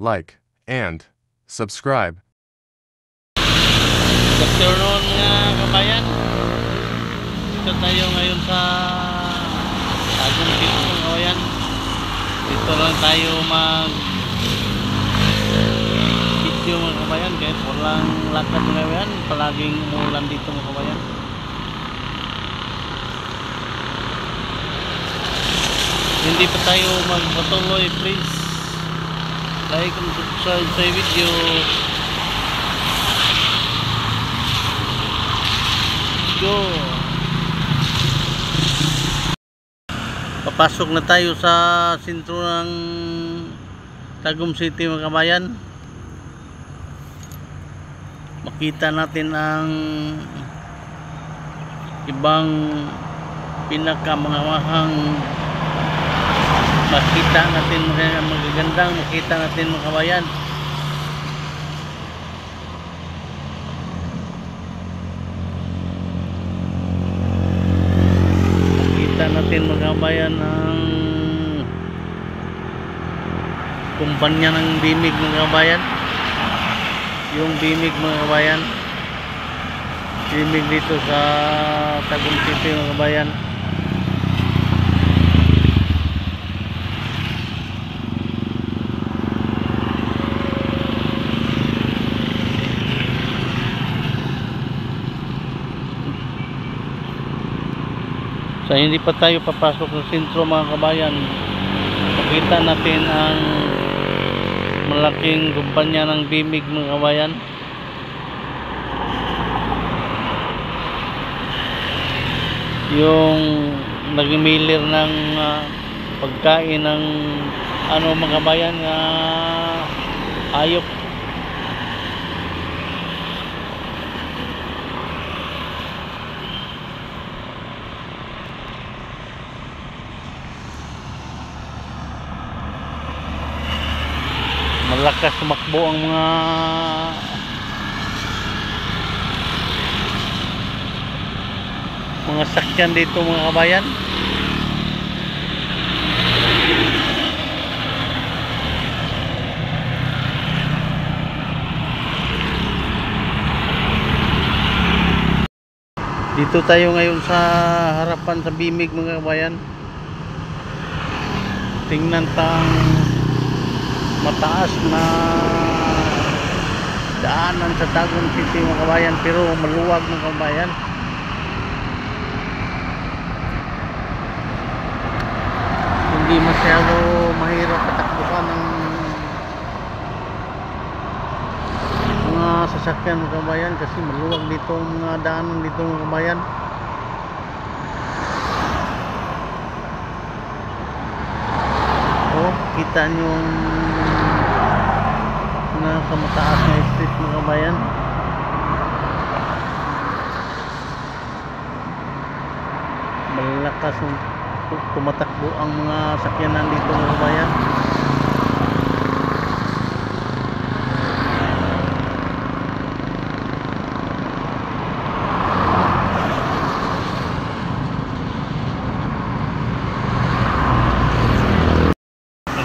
like, and subscribe. Good afternoon mga kabayan. Dito tayo ngayon sa Tagum City mga kabayan. Dito lang tayo mag video mga kabayan kahit walang lakad mga kabayan. Palaging umulan dito mga kabayan. Hindi pa tayo magpatuloy, please like and subscribe sa video. Go. Papasok na tayo sa sentro ng Tagum City mga kabayan. Makita natin ang ibang pinakamahang makita natin, magagandang makita natin mga kabayan. Makita natin mga kabayan ang kumpanya ng Bimig mga kabayan. Yung Bimig mga kabayan, Bimig dito sa Tagum City mga kabayan. So hindi pa tayo papasok sa sentro mga kabayan, makita natin ang malaking kumpanya ng Bimig mga kabayan. Yung nagmilir ng pagkain ng mga kabayan, hayop. Malakas tumakbo ang mga sakyan dito mga kabayan. Dito tayo ngayon sa harapan sa Bimig mga kabayan. Tingnan tang mataas na daanan sa Tagum City mga kabayan, pero maluwag mga kabayan. Hindi masyado mahirap patakbuhan ng mga sasakyan mga kabayan kasi maluwag dito ang mga daanan dito mga kabayan. Kita nyo nasa mataas na street mga kabayan. Malakas tumatakbo ang mga sakyanan dito mga kabayan.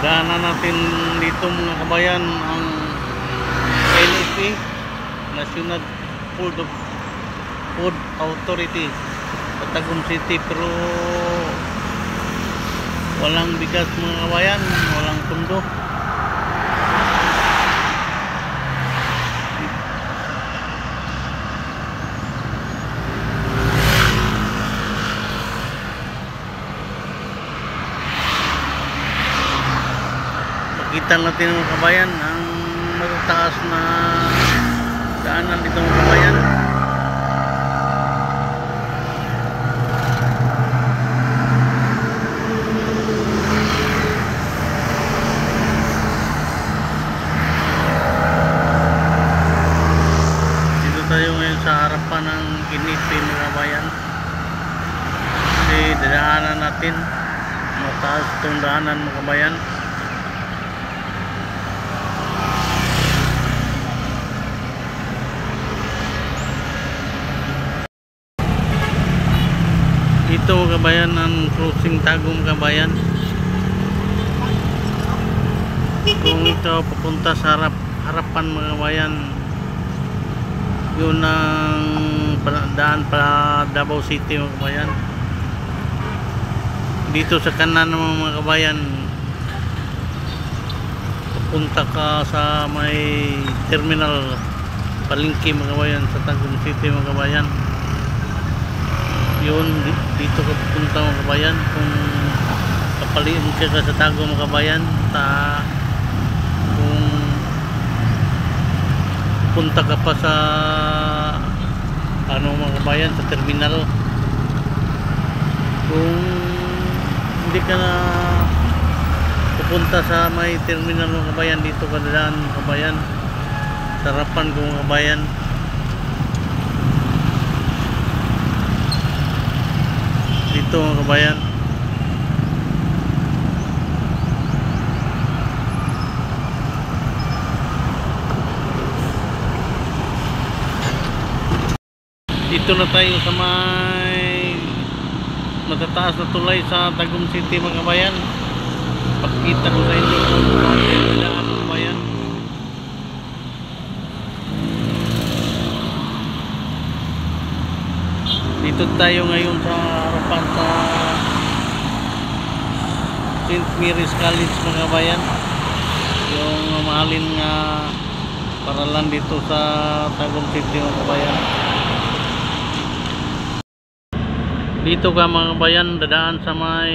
Daanan natin dito mga kabayan ang NFA, National Food Authority sa Tagum City, pero walang bigas mga kabayan, walang pundo. Kita natin mga kabayan ang matataas na daanan dito mga kabayan. Dito tayo ngayon sa harapan ng Kinipi mga kabayan. Kasi dadaanan natin, mataas itong daanan mga kabayan. Ito kabayan ang crossing Tagum kabayan. Kung ikaw papunta sa harapan mga kabayan, yun ang daan para Davao City mga kabayan. Dito sa kanan naman mga kabayan, papunta ka sa may terminal palengke mga kabayan sa Tagum City mga kabayan. Yun, dito ka pupunta mga kabayan kung kapaliin ka sa Tagum mga kabayan. Kung punta ka pa sa mga kabayan, sa terminal, kung hindi ka na pupunta sa may terminal mga kabayan, dito ka dadaan mga kabayan, sarapan ko mga kabayan. Dito mga kabayan, dito na tayo sa may matataas na tulay sa Tagum City mga kabayan. Pakita ko sa inyo kung mga daan mga kabayan. Dito tayo ngayon sa harapan sa St. Mary's College mga kabayan, yung mahalin nga paralan dito sa Tagum City mga kabayan. Dito ka mga kabayan, dadaan sa may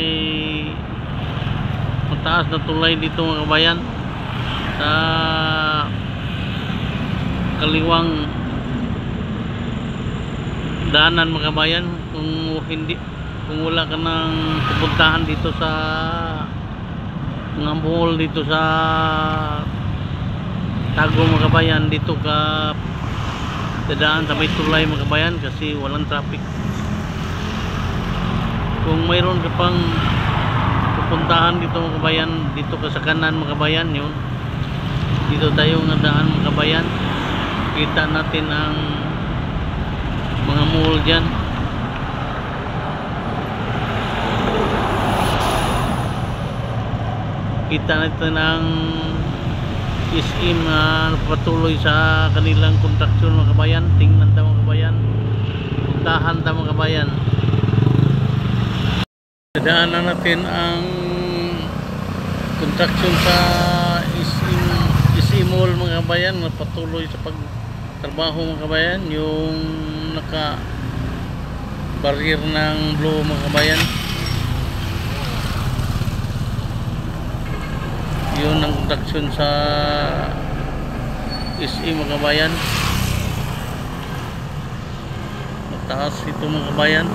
mataas na tulay dito mga kabayan, sa kaliwang daanan mga kabayan. Kung wala ka nang pupuntahan dito sa mga mall dito sa Tagum mga kabayan, dito ka dadaan sa may tulay mga kabayan kasi walang traffic. Kung mayroon ka pang pupuntahan dito mga kabayan, dito ka sa kanan mga kabayan, yun dito tayo nga daan mga kabayan. Kita natin ang mga mall dyan. Kita natin ang SM na patuloy sa kanilang kontraksyon mga kabayan. Tingnan tayo mga kabayan, puntahan tayo mga kabayan. Dadaanan natin ang kontraksyon sa SM Mall mga kabayan na patuloy sa pagtrabaho mga kabayan. Yung naka barrier ng blue mga kabayan, yun ang kontraksyon sa SM mga kabayan. Mataas ito mga kabayan.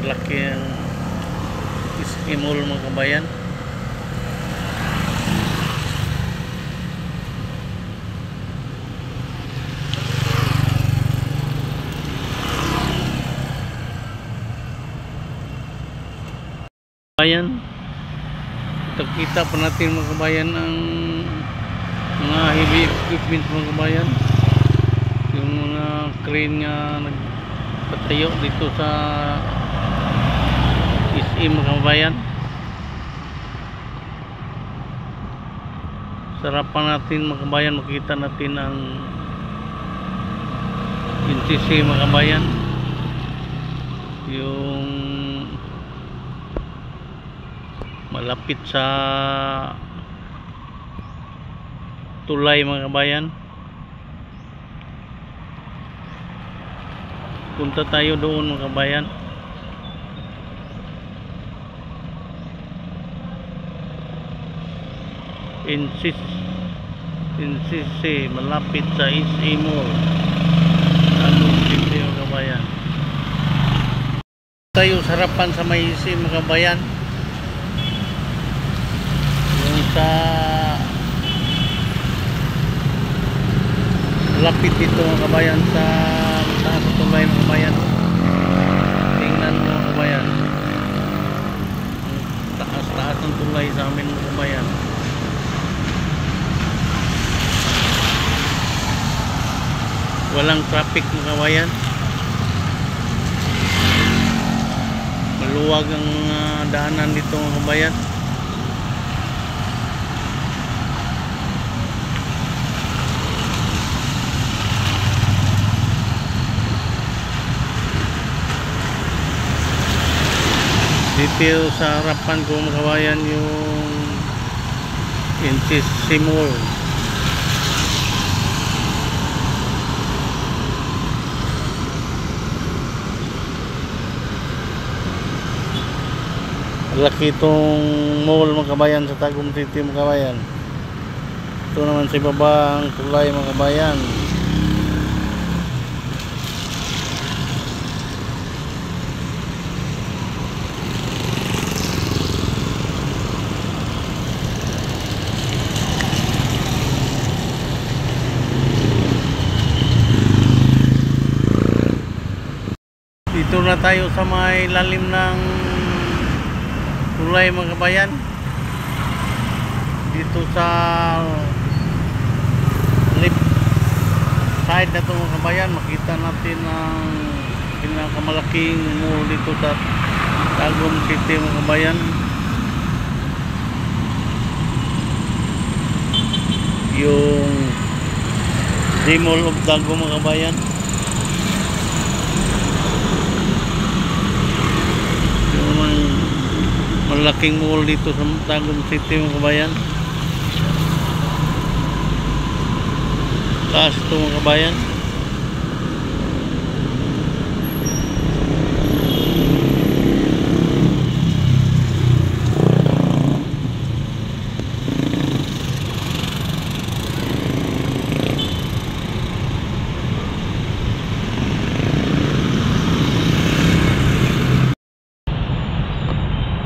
Laki ang SM Mall mga kabayan. Kita pa natin mga kabayan ang mga heavy equipment mga kabayan, yung mga crane nga nagpatayo dito sa SM mga kabayan. Sarapan natin mga kabayan, makita natin ang NCC mga kabayan, yung malapit sa tulay mga kabayan. Punta tayo doon mga kabayan. NCC malapit sa SM Mall Tagum City mga kabayan. Tayo sa harapan sa may SM mga kabayan, yung sa malapit dito mga kabayan sa taas ng tulay mga kabayan. Tingnan mo mga kabayan, taas ng tulay sa amin mga kabayan. Walang traffic mga kabayan. Maluwag ang daanan dito mga kabayan. Dito sa harapan ko mga kabayan yung NCC Mall. Laki itong mall mga kabayan sa Tagum City mga kabayan. Ito naman sa baba ang tulay mga kabayan. Dito na tayo sa may lalim ng tulay mga kabayan. Dito sa left side na ito mga kabayan, makita natin ang pinakamalaking mall dito sa Tagum City mga kabayan. Yung Mall of Tagum mga kabayan. Malaking mall dito sa Tagum City mga kabayan. Taas ito mga kabayan.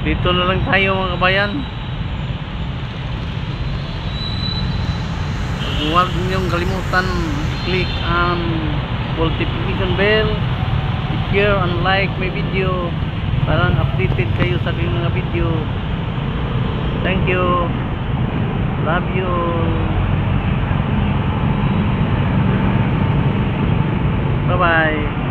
Dito na lang tayo mga kabayan. Huwag niyong kalimutan click ang notification bell, share and like my video para updated kayo sa aking mga video. Thank you. Love you. Bye bye.